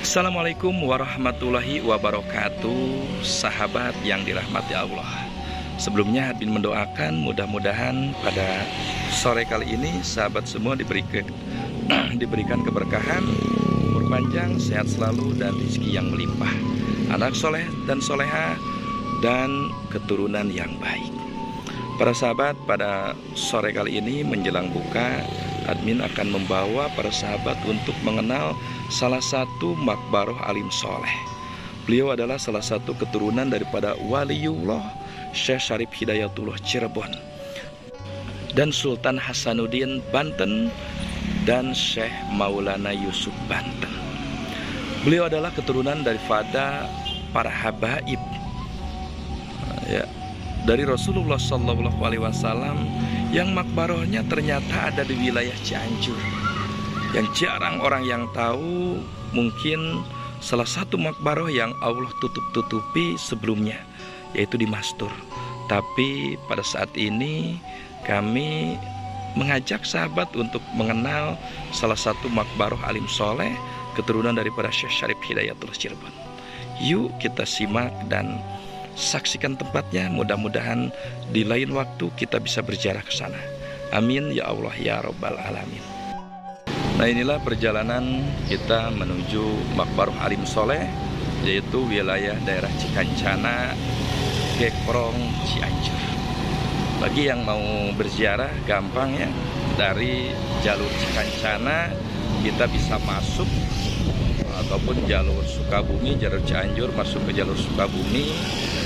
Assalamualaikum warahmatullahi wabarakatuh, sahabat yang dirahmati Allah. Sebelumnya Admin mendoakan mudah-mudahan pada sore kali ini sahabat semua diberikan keberkahan, umur panjang, sehat selalu, dan rezeki yang melimpah, anak soleh dan soleha, dan keturunan yang baik. Para sahabat, pada sore kali ini menjelang buka, Admin akan membawa para sahabat untuk mengenal salah satu makbaroh alim soleh. Beliau adalah salah satu keturunan daripada Waliullah Syekh Syarif Hidayatullah Cirebon dan Sultan Hasanuddin Banten dan Syekh Maulana Yusuf Banten. Beliau adalah keturunan daripada para habaib dari Rasulullah SAW yang makbarohnya ternyata ada di wilayah Cianjur, yang jarang orang yang tahu. Mungkin salah satu makbaroh yang Allah tutup-tutupi sebelumnya, yaitu di Mastur. Tapi pada saat ini kami mengajak sahabat untuk mengenal salah satu makbaroh alim soleh, keturunan daripada Syekh Syarif Hidayatullah Cirebon. Yuk kita simak dan saksikan tempatnya. Mudah-mudahan di lain waktu kita bisa berziarah ke sana. Amin ya Allah ya Rabbal Alamin. Nah, inilah perjalanan kita menuju makbaroh alim soleh, yaitu wilayah daerah Cikancana, Gekrong, Cianjur. Bagi yang mau berziarah gampang ya, dari jalur Cikancana kita bisa masuk, ataupun jalur Sukabumi, jalur Cianjur masuk ke jalur Sukabumi,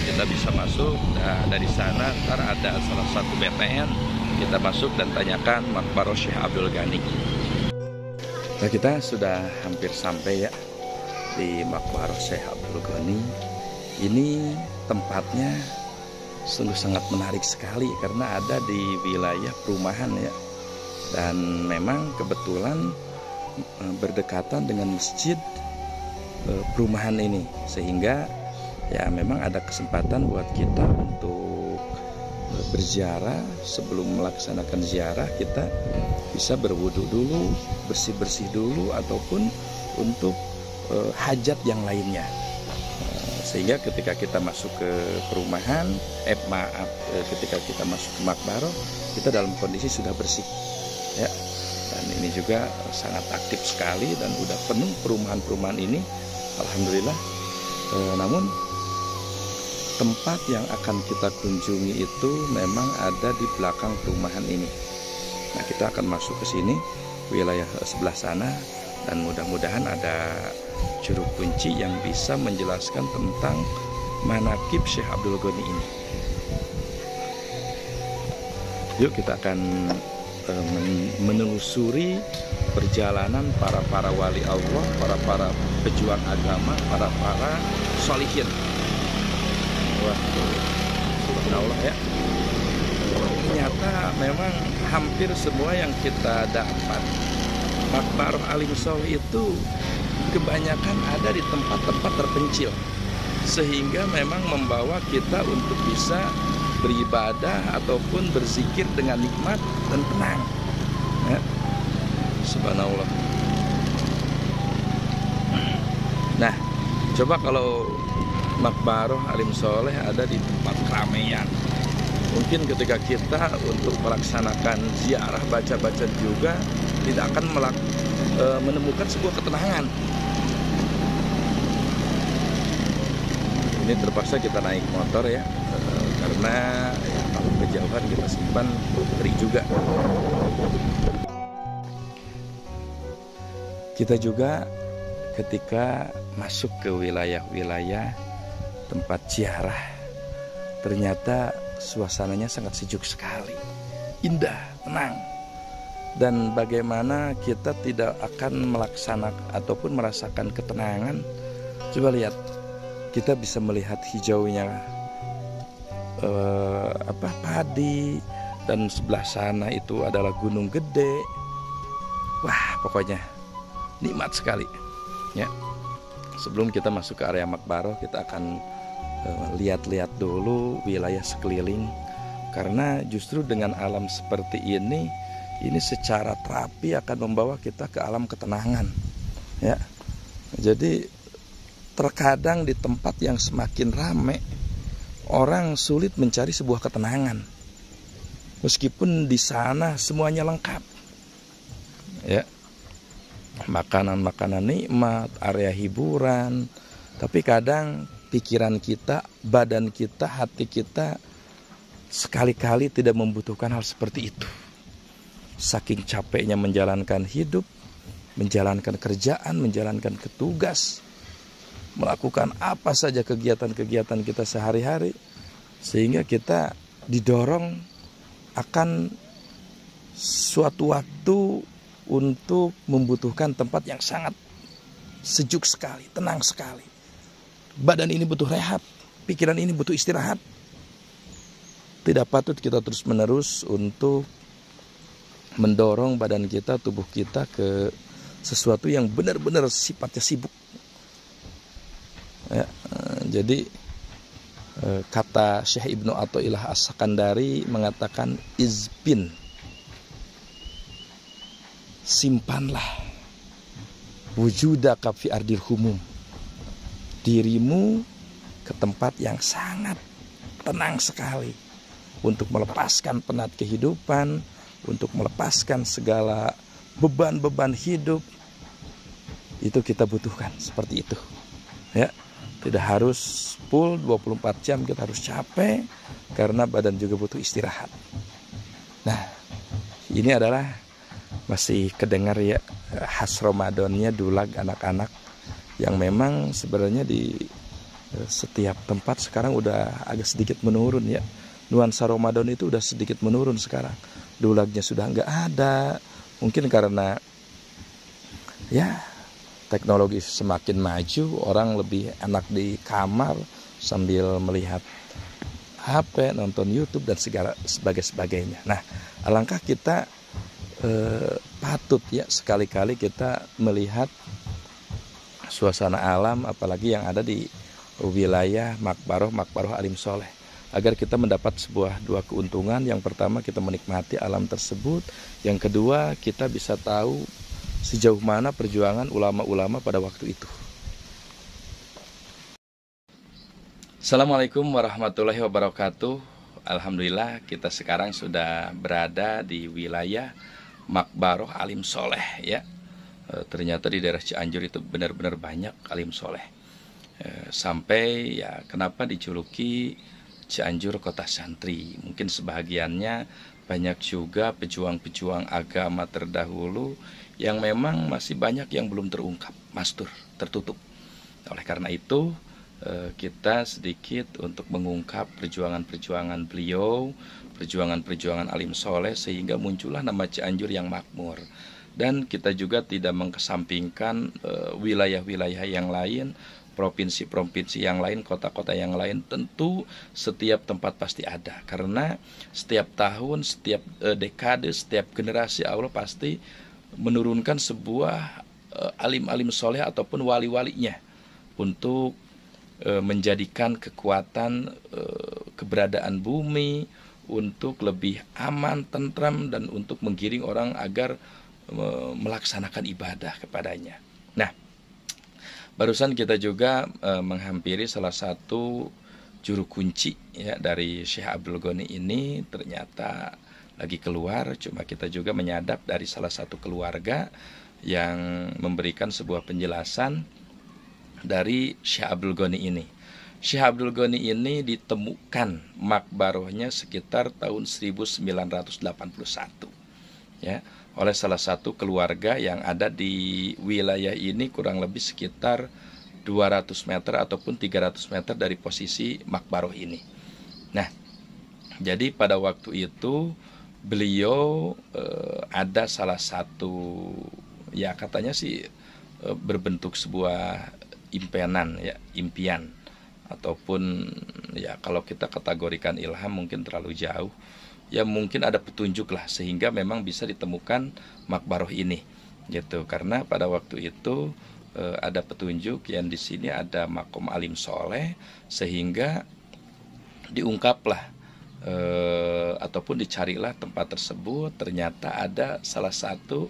kita bisa masuk. Nah, dari sana ntar ada salah satu BTN, kita masuk dan tanyakan makbaroh Syekh Abdul Ghani. Nah, kita sudah hampir sampai ya di makbaroh Syekh Abdul Ghani. Ini tempatnya sungguh sangat menarik sekali karena ada di wilayah perumahan ya, dan memang kebetulan berdekatan dengan masjid perumahan ini, sehingga ya memang ada kesempatan buat kita untuk berziarah. Sebelum melaksanakan ziarah kita bisa berwudu dulu, bersih-bersih dulu, ataupun untuk hajat yang lainnya, sehingga ketika kita masuk ke perumahan, ketika kita masuk ke makbaroh, kita dalam kondisi sudah bersih ya. Dan ini juga sangat aktif sekali dan udah penuh perumahan-perumahan ini, alhamdulillah. Namun tempat yang akan kita kunjungi itu memang ada di belakang perumahan ini. Nah, kita akan masuk ke sini, wilayah sebelah sana, dan mudah-mudahan ada juru kunci yang bisa menjelaskan tentang manaqib Syekh Abdul Ghani ini. Yuk kita akan menelusuri perjalanan para wali Allah, para pejuang agama, para sholihin. Wah, subhanallah ya. Ternyata memang hampir semua yang kita dapat makbaroh alim soleh itu kebanyakan ada di tempat-tempat terpencil, sehingga memang membawa kita untuk bisa beribadah ataupun berzikir dengan nikmat dan tenang ya. Subhanallah. Nah, coba kalau makbaroh alim soleh ada di tempat keramaian, mungkin ketika kita untuk melaksanakan ziarah, baca-baca juga tidak akan menemukan sebuah ketenangan. Ini terpaksa kita naik motor ya, karena ya, kalau kejauhan kita simpan ngeri juga. Kita juga ketika masuk ke wilayah-wilayah tempat ziarah, ternyata suasananya sangat sejuk sekali, indah, tenang. Dan bagaimana kita tidak akan melaksanakan ataupun merasakan ketenangan? Coba lihat, kita bisa melihat hijaunya padi, dan sebelah sana itu adalah gunung gede. Wah, pokoknya nikmat sekali ya. Sebelum kita masuk ke area makbaroh, kita akan lihat-lihat dulu wilayah sekeliling, karena justru dengan alam seperti ini secara terapi akan membawa kita ke alam ketenangan ya. Jadi terkadang di tempat yang semakin ramai, orang sulit mencari sebuah ketenangan. Meskipun di sana semuanya lengkap. Ya. Makanan-makanan nikmat, area hiburan, tapi kadang pikiran kita, badan kita, hati kita sekali-kali tidak membutuhkan hal seperti itu. Saking capeknya menjalankan hidup, menjalankan kerjaan, menjalankan tugas, melakukan apa saja kegiatan-kegiatan kita sehari-hari, sehingga kita didorong akan suatu waktu untuk membutuhkan tempat yang sangat sejuk sekali, tenang sekali. Badan ini butuh rehat, pikiran ini butuh istirahat. Tidak patut kita terus-menerus untuk mendorong badan kita, tubuh kita ke sesuatu yang benar-benar sifatnya sibuk. Ya, jadi kata Syekh Ibnu Athaillah As-Sakandari mengatakan, izbin, simpanlah wujudaka fi ardil humum, dirimu ke tempat yang sangat tenang sekali untuk melepaskan penat kehidupan, untuk melepaskan segala beban-beban hidup. Itu kita butuhkan seperti itu. Ya, tidak harus full 24 jam kita harus capek, karena badan juga butuh istirahat. Nah, ini adalah masih kedengar ya khas Ramadannya dulag anak-anak yang memang sebenarnya di setiap tempat sekarang udah agak sedikit menurun ya. Nuansa Ramadan itu udah sedikit menurun sekarang. Dulagnya sudah nggak ada. Mungkin karena ya teknologi semakin maju, orang lebih enak di kamar sambil melihat HP, nonton YouTube dan segala sebagainya. Nah, alangkah kita patut ya sekali-kali kita melihat suasana alam, apalagi yang ada di wilayah Makbaroh Alim Soleh, agar kita mendapat sebuah dua keuntungan. Yang pertama, kita menikmati alam tersebut. Yang kedua, kita bisa tahu sejauh mana perjuangan ulama-ulama pada waktu itu. Assalamualaikum warahmatullahi wabarakatuh. Alhamdulillah, kita sekarang sudah berada di wilayah Makbaroh Alim Soleh ya. Ternyata di daerah Cianjur itu benar-benar banyak alim soleh. Sampai ya kenapa dijuluki Cianjur kota santri. Mungkin sebahagiannya banyak juga pejuang-pejuang agama terdahulu yang memang masih banyak yang belum terungkap, mastur, tertutup. Oleh karena itu kita sedikit untuk mengungkap perjuangan-perjuangan beliau, perjuangan-perjuangan alim soleh, sehingga muncullah nama Cianjur yang makmur. Dan kita juga tidak mengkesampingkan wilayah-wilayah yang lain, provinsi-provinsi yang lain, kota-kota yang lain. Tentu setiap tempat pasti ada, karena setiap tahun, setiap dekade, setiap generasi Allah pasti menurunkan sebuah alim-alim soleh ataupun wali-walinya untuk menjadikan kekuatan keberadaan bumi untuk lebih aman, tentram, dan untuk menggiring orang agar melaksanakan ibadah kepadanya. Nah, barusan kita juga menghampiri salah satu juru kunci ya dari Syekh Abdul Ghani ini, ternyata lagi keluar. Cuma kita juga menyadap dari salah satu keluarga yang memberikan sebuah penjelasan dari Syekh Abdul Ghani ini. Syekh Abdul Ghani ini ditemukan makbarohnya sekitar tahun 1981 ya, oleh salah satu keluarga yang ada di wilayah ini, kurang lebih sekitar 200 meter ataupun 300 meter dari posisi makbaroh ini. Nah, jadi pada waktu itu beliau ada salah satu ya katanya sih berbentuk sebuah impian ataupun ya kalau kita kategorikan ilham mungkin terlalu jauh ya, mungkin ada petunjuk lah sehingga memang bisa ditemukan makbaroh ini gitu. Karena pada waktu itu ada petunjuk yang di sini ada makom alim soleh, sehingga diungkaplah ataupun dicarilah tempat tersebut. Ternyata ada salah satu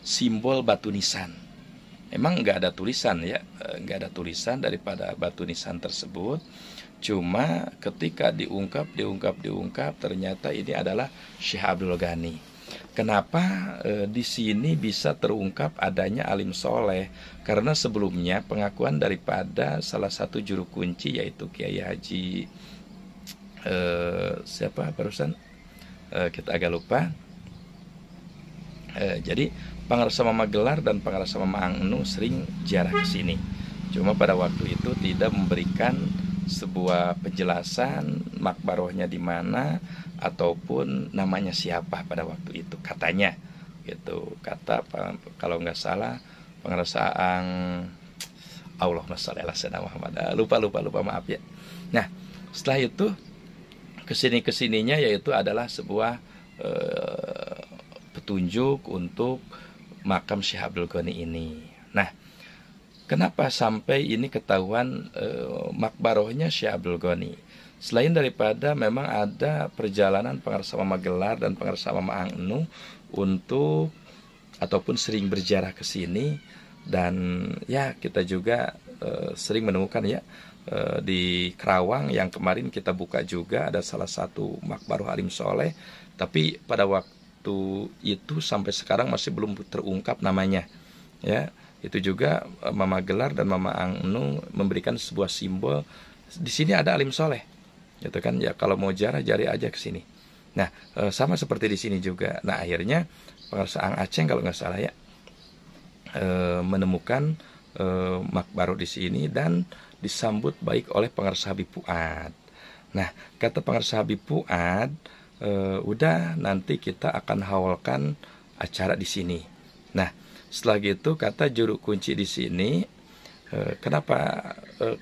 simbol batu nisan Emang nggak ada tulisan ya, nggak ada tulisan daripada batu nisan tersebut. Cuma ketika diungkap ternyata ini adalah Syekh Abdul Ghani. Kenapa di sini bisa terungkap adanya alim soleh? Karena sebelumnya pengakuan daripada salah satu juru kunci yaitu Kiai Haji siapa barusan kita agak lupa. Jadi Pangarsa Mama Gelar dan Pangarsa Mama Angnu sering ziarah ke sini. Cuma pada waktu itu tidak memberikan sebuah penjelasan makbarohnya di mana ataupun namanya siapa pada waktu itu, katanya gitu. Kata kalau nggak salah Pangarsa Ang Allahumma shalli ala sayyidina Muhammad. Lupa maaf ya. Nah, setelah itu kesininya yaitu adalah sebuah petunjuk untuk makam Syekh Abdul Ghani ini. Nah, kenapa sampai ini ketahuan makbarohnya Syekh Abdul Ghani? Selain daripada memang ada perjalanan Pangarsa Mama Gelar dan Pangarsa Mama Angnu untuk ataupun sering berziarah ke sini, dan ya kita juga sering menemukan ya di Kerawang yang kemarin kita buka juga ada salah satu makbaroh alim soleh, tapi pada waktu itu sampai sekarang masih belum terungkap namanya ya. Itu juga Mama Gelar dan Mama Angnu memberikan sebuah simbol di sini ada alim soleh gitu kan ya, kalau mau ziarah jari aja ke sini. Nah, sama seperti di sini juga. Nah, akhirnya Pangarsa Ang Aceng kalau nggak salah ya menemukan makbaroh di sini dan disambut baik oleh Pangarsa Habib Fuad. Nah, kata Pangarsa Habib Fuad, udah nanti kita akan hawalkan acara di sini. Nah, setelah gitu kata juru kunci di sini, kenapa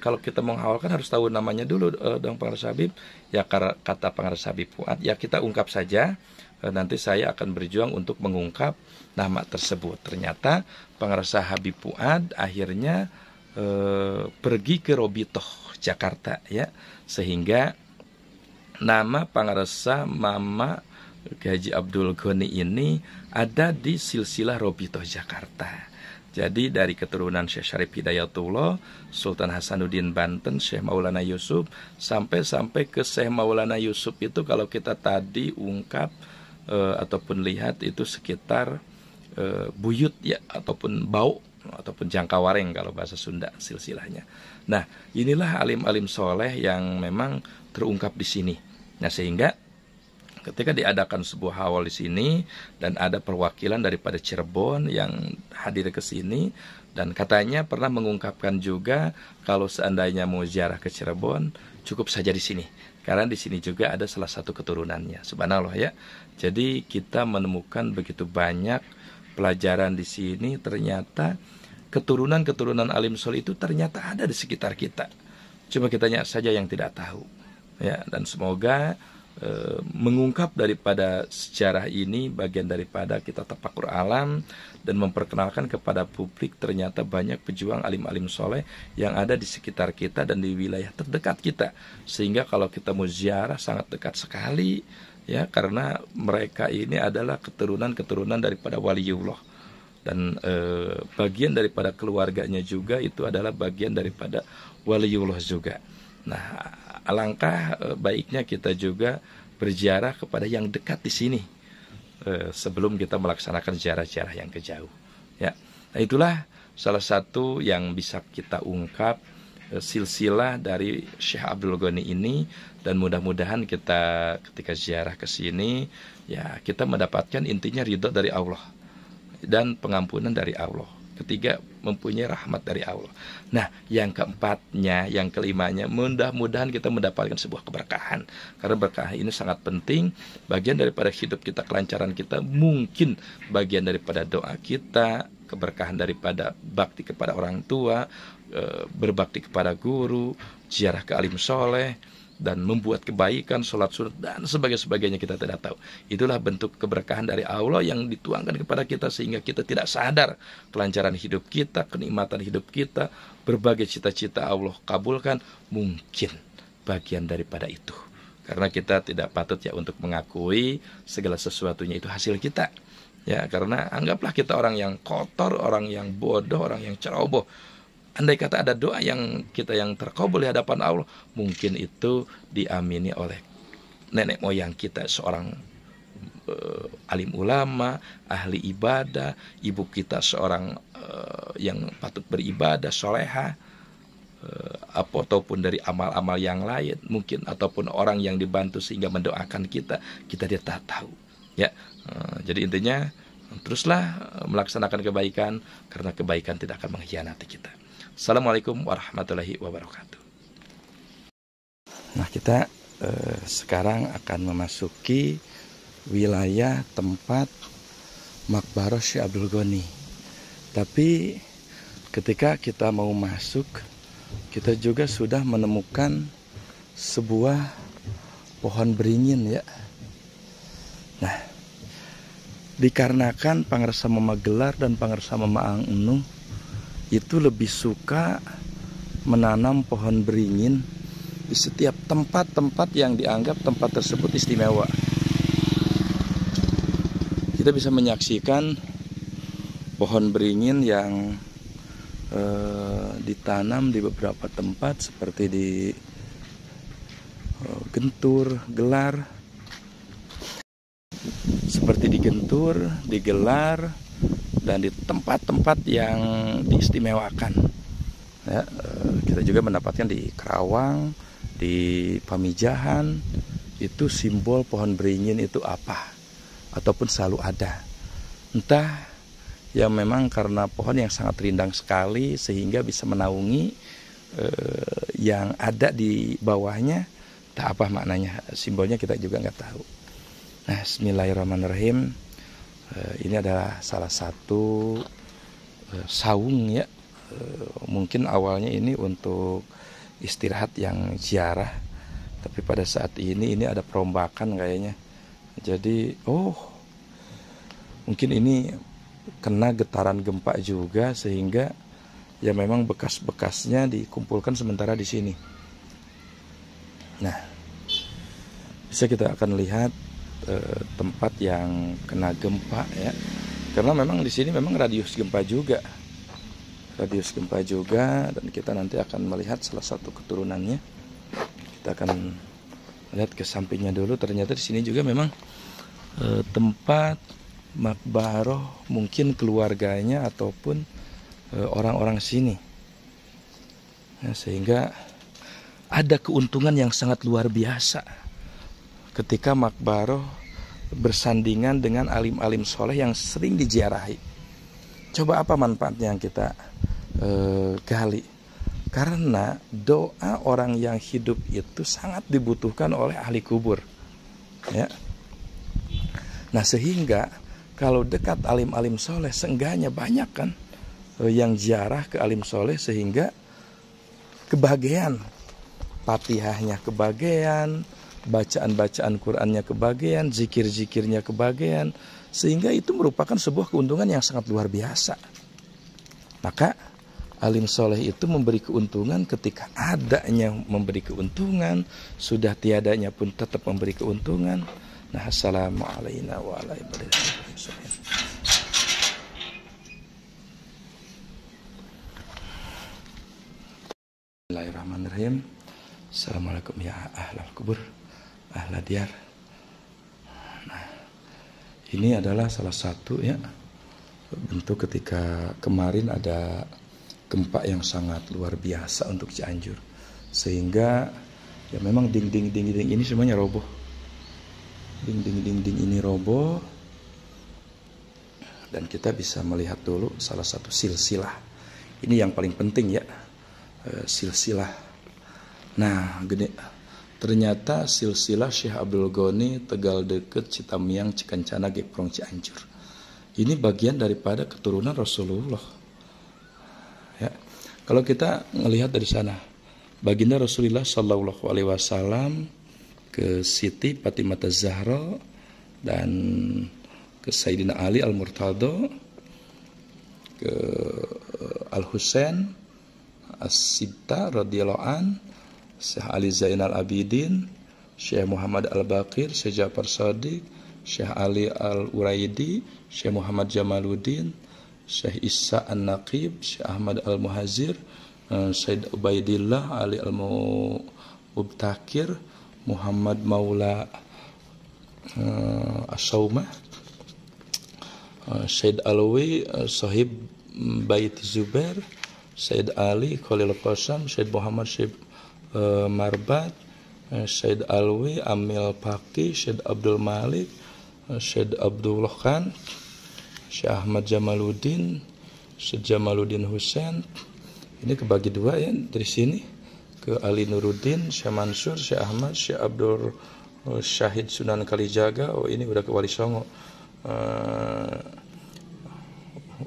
kalau kita mau hawalkan harus tahu namanya dulu dong Pangarsa Habib? Ya kata Pangarsa Habib Fuad, ya kita ungkap saja. Nanti saya akan berjuang untuk mengungkap nama tersebut. Ternyata Pangarsa Habib Fuad akhirnya pergi ke Robitoh Jakarta ya, sehingga nama Pangarsa Mama Haji Abdul Ghani ini ada di silsilah Robitoh Jakarta. Jadi dari keturunan Syekh Syarif Hidayatullah, Sultan Hasanuddin Banten, Syekh Maulana Yusuf, sampai ke Syekh Maulana Yusuf itu kalau kita tadi ungkap ataupun lihat itu sekitar buyut ya, ataupun bau ataupun jangkawareng kalau bahasa Sunda silsilahnya. Nah, inilah alim-alim soleh yang memang terungkap di sini. Nah, sehingga ketika diadakan sebuah hawal di sini dan ada perwakilan daripada Cirebon yang hadir ke sini, dan katanya pernah mengungkapkan juga kalau seandainya mau ziarah ke Cirebon cukup saja di sini, karena di sini juga ada salah satu keturunannya. Subhanallah ya. Jadi kita menemukan begitu banyak pelajaran di sini. Ternyata keturunan alim soleh itu ternyata ada di sekitar kita. Cuma kitanya saja yang tidak tahu. Ya, dan semoga mengungkap daripada sejarah ini bagian daripada kita tafakur alam dan memperkenalkan kepada publik ternyata banyak pejuang alim-alim soleh yang ada di sekitar kita dan di wilayah terdekat kita, sehingga kalau kita mau ziarah sangat dekat sekali ya, karena mereka ini adalah keturunan daripada waliullah, dan bagian daripada keluarganya juga itu adalah bagian daripada waliullah juga. Nah, alangkah baiknya kita juga berziarah kepada yang dekat di sini sebelum kita melaksanakan ziarah-ziarah yang kejauh. Ya, nah itulah salah satu yang bisa kita ungkap silsilah dari Syekh Abdul Ghani ini, dan mudah-mudahan kita ketika ziarah ke sini ya kita mendapatkan intinya ridho dari Allah dan pengampunan dari Allah. Ketiga, mempunyai rahmat dari Allah. Nah, yang keempatnya, yang kelimanya, mudah-mudahan kita mendapatkan sebuah keberkahan. Karena berkah ini sangat penting, bagian daripada hidup kita, kelancaran kita, mungkin bagian daripada doa kita, keberkahan daripada bakti kepada orang tua, berbakti kepada guru, ziarah ke alim soleh, dan membuat kebaikan, sholat sunat, dan sebagainya kita tidak tahu. Itulah bentuk keberkahan dari Allah yang dituangkan kepada kita, sehingga kita tidak sadar kelancaran hidup kita, kenikmatan hidup kita, berbagai cita-cita Allah kabulkan, mungkin bagian daripada itu. Karena kita tidak patut ya untuk mengakui segala sesuatunya itu hasil kita. Ya, karena anggaplah kita orang yang kotor, orang yang bodoh, orang yang ceroboh. Andai kata ada doa yang kita yang terkabul di hadapan Allah, mungkin itu diamini oleh nenek moyang kita, seorang alim ulama, ahli ibadah, ibu kita seorang yang patut beribadah, soleha, ataupun dari amal-amal yang lain mungkin, ataupun orang yang dibantu sehingga mendoakan kita dia tak tahu. Ya, jadi intinya teruslah melaksanakan kebaikan, karena kebaikan tidak akan mengkhianati kita. Assalamualaikum warahmatullahi wabarakatuh. Nah, kita sekarang akan memasuki wilayah tempat Makbarah Syekh Abdul Ghani. Tapi ketika kita mau masuk, kita juga sudah menemukan sebuah pohon beringin, ya. Nah, dikarenakan Pangarsa Mama Gelar dan Pangarsa Mama Angnu itu lebih suka menanam pohon beringin di setiap tempat-tempat yang dianggap tempat tersebut istimewa. Kita bisa menyaksikan pohon beringin yang ditanam di beberapa tempat seperti di Gentur, Gelar, seperti di Gentur, di Gelar, dan di tempat-tempat yang diistimewakan. Ya, kita juga mendapatkan di Kerawang, di Pamijahan, itu simbol pohon beringin itu apa, ataupun selalu ada. Entah ya, memang karena pohon yang sangat rindang sekali sehingga bisa menaungi yang ada di bawahnya. Tak apa maknanya, simbolnya kita juga nggak tahu. Nah, bismillahirrahmanirrahim. Ini adalah salah satu saung, ya. Mungkin awalnya ini untuk istirahat yang ziarah, tapi pada saat ini ada perombakan kayaknya. Jadi, mungkin ini kena getaran gempa juga, sehingga ya memang bekas-bekasnya dikumpulkan sementara di sini. Nah, bisa kita akan lihat tempat yang kena gempa, ya, karena memang di sini memang radius gempa juga, dan kita nanti akan melihat salah satu keturunannya. Kita akan lihat ke sampingnya dulu. Ternyata di sini juga memang tempat makbaroh mungkin keluarganya ataupun orang-orang sini, ya, sehingga ada keuntungan yang sangat luar biasa ketika makbaroh bersandingan dengan alim-alim soleh yang sering diziarahi. Coba apa manfaatnya yang kita gali? Karena doa orang yang hidup itu sangat dibutuhkan oleh ahli kubur, ya. Nah, sehingga kalau dekat alim-alim soleh, seenggaknya banyak kan yang ziarah ke alim soleh, sehingga kebahagiaan, Fatihahnya kebagian, bacaan-bacaan Qur'annya kebagian, zikir-zikirnya kebagian, sehingga itu merupakan sebuah keuntungan yang sangat luar biasa. Maka alim soleh itu memberi keuntungan ketika adanya memberi keuntungan, sudah tiadanya pun tetap memberi keuntungan. Nah, assalamualaikum warahmatullahi wabarakatuh. Bismillahirrahmanirrahim. Assalamualaikum ya ahlal kubur, ahlal diyar. Nah, ini adalah salah satu, ya, bentuk ketika kemarin ada gempa yang sangat luar biasa untuk Cianjur, sehingga ya memang dinding-dinding ini semuanya roboh. Dinding-dinding ini roboh, dan kita bisa melihat dulu salah satu silsilah. Ini yang paling penting, ya, silsilah. Nah, gede, ternyata silsilah Syekh Abdul Ghani Tegal Deket Citamiang Cikancana Geprong Cianjur. Ini bagian daripada keturunan Rasulullah, ya. Kalau kita melihat dari sana, baginda Rasulullah Shallallahu Alaihi Wasallam ke Siti Fatimah Zahra dan ke Sayyidina Ali Al Murtado, ke Al Husain As-Sibta radhiyallahu an, Syekh Ali Zainal Abidin, Syekh Muhammad Al Baqir, Syekh Ja'far Shadiq, Syekh Ali Al-Uraidi, Syekh Muhammad Jamaluddin, Syekh Isa An-Naqib, Syekh Ahmad Al-Muhazir, Syed Ubaidillah Ali Al-Mubtakir, Muhammad Maula Asyaumah, Syed Alwi Sahib Bait Zubair, Syed Ali Khalil Qasam, Syed Muhammad Syed Marbat, Syed Alwi Amil Paki, Syed Abdul Malik, Syed Abdullah Khan, Syekh Ahmad Jamaluddin, Syed Jamaluddin Hussein. Ini kebagi dua ya dari sini ke Ali Nuruddin, Syekh Mansur, Syekh Ahmad, Syekh Abdul Syahid Sunan Kalijaga. Oh ini udah ke Wali Songo.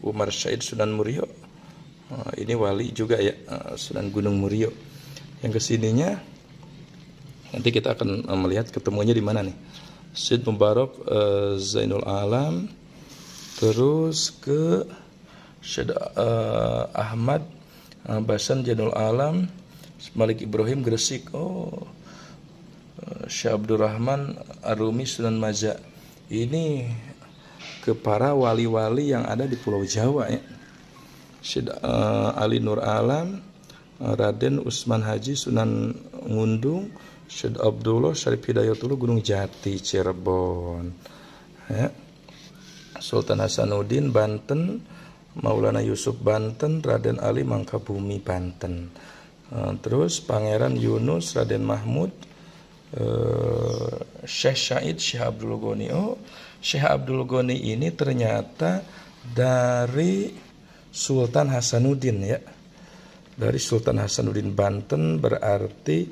Umar Syahid Sunan Murio. Ini wali juga ya, Sunan Gunung Murio. Yang kesininya nanti kita akan melihat ketemunya di mana nih. Syed Mubarak Zainul Alam, terus ke Syed Ahmad Basan Jainul Alam, Malik Ibrahim Gresik. Syekh Abdurrahman Arumi Sunan Maja. Ini ke para wali-wali yang ada di Pulau Jawa ya. Syed Ali Nur Alam, Raden Usman Haji Sunan Ngundung, Syed Abdullah Syarif Hidayatullah Gunung Jati Cirebon ya. Sultan Hasanuddin Banten, Maulana Yusuf Banten, Raden Ali Mangkabumi Banten. Terus Pangeran Yunus Raden Mahmud, Syekh Syahid Syekh Abdul Ghani. Syekh Abdul Ghani ini ternyata dari Sultan Hasanuddin ya. Dari Sultan Hasanuddin Banten, berarti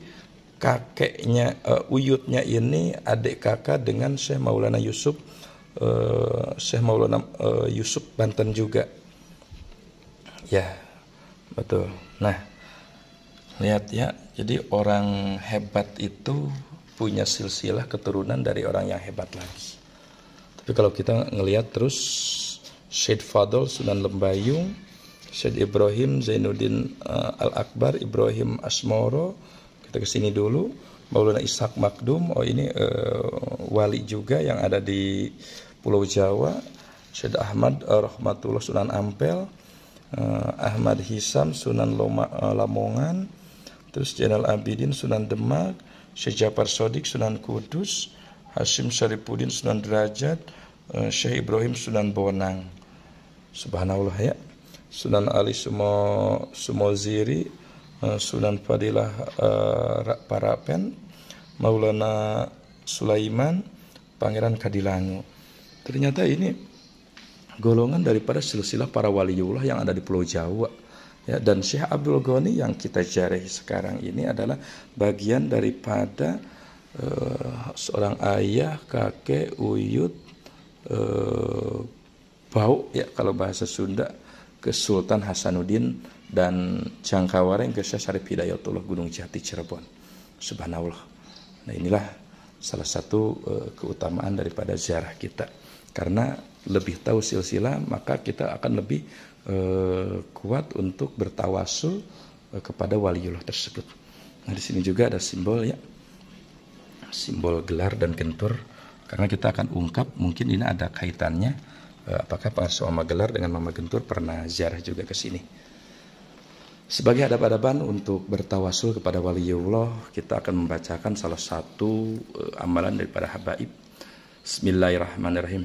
kakeknya uyutnya ini adik kakak dengan Syekh Maulana Yusuf, Syekh Maulana Yusuf Banten juga. Ya, betul. Nah, lihat ya. Jadi orang hebat itu punya silsilah keturunan dari orang yang hebat lagi. Tapi kalau kita ngelihat terus Syed Fadl Sunan Lembayung, Syed Ibrahim Zainuddin Al-Akbar Ibrahim Asmoro, kita kesini dulu. Maulana Ishaq Makdum, ini wali juga yang ada di Pulau Jawa. Syed Ahmad Rahmatullah Sunan Ampel, Ahmad Hisam Sunan Lamongan, terus Jainal Abidin Sunan Demak, Syekh Jafar Sodik Sunan Kudus, Hashim Syarifuddin Sunan Derajat, Syekh Ibrahim Sunan Bonang. Subhanallah ya. Sunan Ali Sumoziri, Sunan Fadilah Parapen, Maulana Sulaiman, Pangeran Kadilangu. Ternyata ini golongan daripada silsilah para waliullah yang ada di Pulau Jawa. Ya, dan Syekh Abdul Ghani yang kita jarahi sekarang ini adalah bagian daripada seorang ayah, kakek, uyut, bau ya kalau bahasa Sunda, ke Sultan Hasanuddin dan Jangkawareng ke Syekh Syarif Hidayatullah Gunung Jati Cirebon. Subhanallah. Nah inilah salah satu keutamaan daripada ziarah kita. Karena lebih tahu silsilah maka kita akan lebih kuat untuk bertawasul kepada waliullah tersebut. Nah di sini juga ada simbol ya, simbol gelar dan gentur. Karena kita akan ungkap mungkin ini ada kaitannya. Apakah Pak Mama Gelar dengan Mama Gentur pernah ziarah juga ke sini? Sebagai adab-adaban untuk bertawasul kepada waliullah, kita akan membacakan salah satu amalan daripada habaib. Bismillahirrahmanirrahim.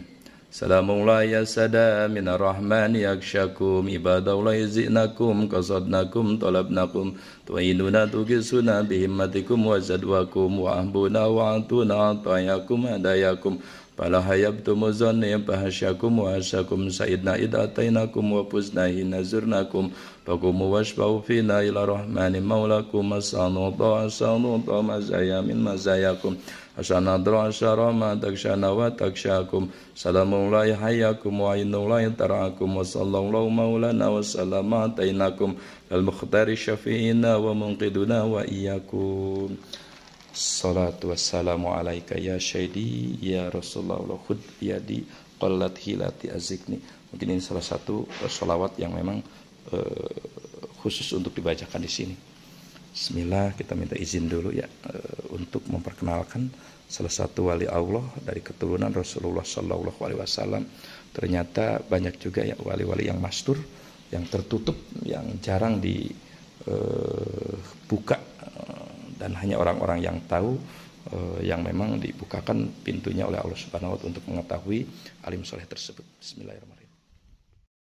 Salamualaikum ya sada minar rahmani yakshakum ibadallah yazinakum qasadnakum talabnakum tu'inuna tugisuna bihimmatikum wa zadwakum wa ahbuna wa antuna tayakum adayakum fala hayabtum zanni fahasyakum wa asyakum saidna idatainakum wa puznahi nazurnakum faqumu washfa'u fina ila rahmani maulakum asanu mazaya min mazayakum Asana dra asyara ma takshana wa takshakum salamullahi hayyakum wa innullahi tarakum wa sallallahu maulana wa sallama tainakum al-mukhtari syafi'ina wa munqiduna wa iyyakum. Salatu wassalamu alaika ya syahidi ya Rasulullah khud biyadi qallat hilati azikni. Mungkin ini salah satu sholawat yang memang khusus untuk dibacakan di sini. Bismillah, kita minta izin dulu ya untuk memperkenalkan salah satu wali Allah dari keturunan Rasulullah Shallallahu Alaihi Wasallam. Ternyata banyak juga ya wali-wali yang mastur, yang tertutup, yang jarang dibuka dan hanya orang-orang yang tahu, yang memang dibukakan pintunya oleh Allah Subhanahu wa Ta'ala untuk mengetahui alim soleh tersebut. Bismillahirrahmanirrahim.